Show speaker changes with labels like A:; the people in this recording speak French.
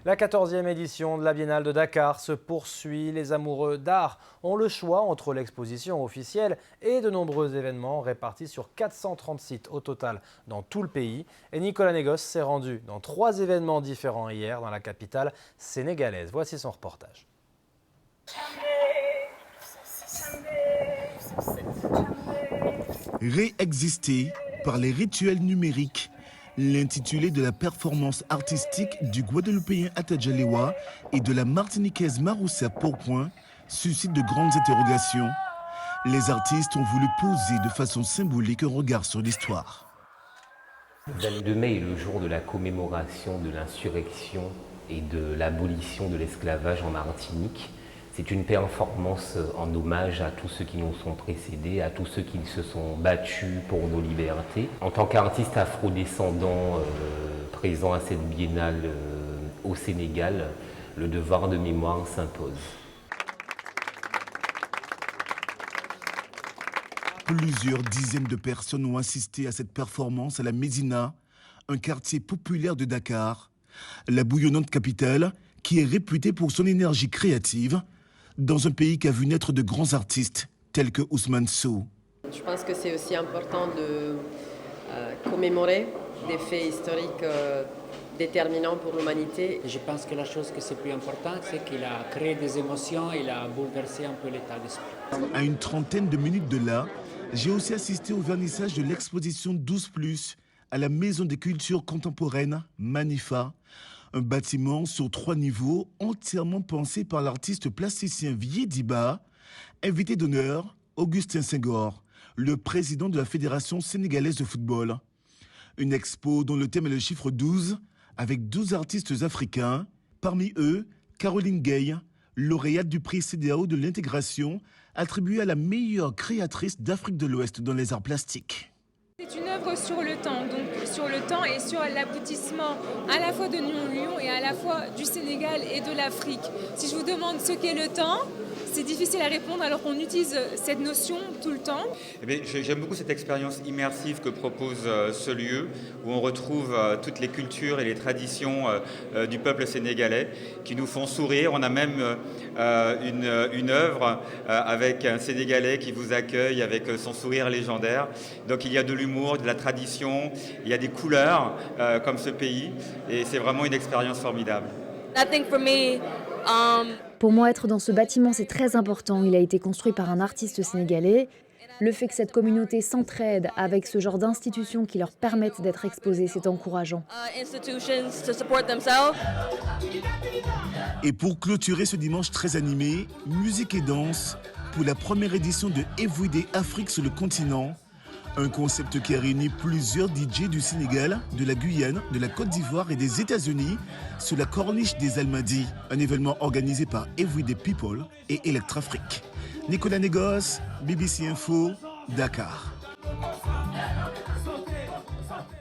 A: La 14e édition de la Biennale de Dakar se poursuit. Les amoureux d'art ont le choix entre l'exposition officielle et de nombreux événements répartis sur 430 sites au total dans tout le pays. Et Nicolas Negos s'est rendu dans 3 événements différents hier dans la capitale sénégalaise. Voici son reportage.
B: Réexister par les rituels numériques. L'intitulé de la performance artistique du Guadeloupéen Atadjalewa et de la Martiniquaise Maroussa Pourpoint suscite de grandes interrogations. Les artistes ont voulu poser de façon symbolique un regard sur l'histoire.
C: Le 22 mai est le jour de la commémoration de l'insurrection et de l'abolition de l'esclavage en Martinique. C'est une performance en hommage à tous ceux qui nous sont précédés, à tous ceux qui se sont battus pour nos libertés. En tant qu'artiste afrodescendant présent à cette biennale au Sénégal, le devoir de mémoire s'impose.
B: Plusieurs dizaines de personnes ont assisté à cette performance à la Médina, un quartier populaire de Dakar. La bouillonnante capitale, qui est réputée pour son énergie créative, dans un pays qui a vu naître de grands artistes tels que Ousmane Sow.
D: Je pense que c'est aussi important de commémorer des faits historiques déterminants pour l'humanité.
E: Je pense que la chose que c'est plus importante, c'est qu'il a créé des émotions, il a bouleversé un peu l'état d'esprit.
B: À une trentaine de minutes de là, j'ai aussi assisté au vernissage de l'exposition 12+, à la Maison des Cultures Contemporaines, Manifa. Un bâtiment sur 3 niveaux, entièrement pensé par l'artiste plasticien Viediba. Invité d'honneur, Augustin Senghor, le président de la Fédération sénégalaise de football. Une expo dont le thème est le chiffre 12, avec 12 artistes africains. Parmi eux, Caroline Gay, lauréate du prix CEDEAO de l'intégration, attribuée à la meilleure créatrice d'Afrique de l'Ouest dans les arts plastiques.
F: C'est une œuvre sur le temps, donc sur le temps et sur l'aboutissement à la fois de Lyon et à la fois du Sénégal et de l'Afrique. Si je vous demande ce qu'est le temps, c'est difficile à répondre alors qu'on utilise cette notion tout le temps.
G: Eh bien, j'aime beaucoup cette expérience immersive que propose ce lieu où on retrouve toutes les cultures et les traditions du peuple sénégalais qui nous font sourire. On a même une œuvre avec un Sénégalais qui vous accueille avec son sourire légendaire. Donc il y a de l'humour, de la tradition, il y a des couleurs comme ce pays et c'est vraiment une expérience formidable.
H: Pour moi, être dans ce bâtiment, c'est très important. Il a été construit par un artiste sénégalais. Le fait que cette communauté s'entraide avec ce genre d'institutions qui leur permettent d'être exposées, c'est encourageant.
B: Et pour clôturer ce dimanche très animé, musique et danse pour la première édition de Everyday Afrique sur le continent. Un concept qui a réuni plusieurs DJ du Sénégal, de la Guyane, de la Côte d'Ivoire et des États-Unis sur la corniche des Almadies. Un événement organisé par Everyday People et Electrafrique. Nicolas Negos, BBC Info, Dakar.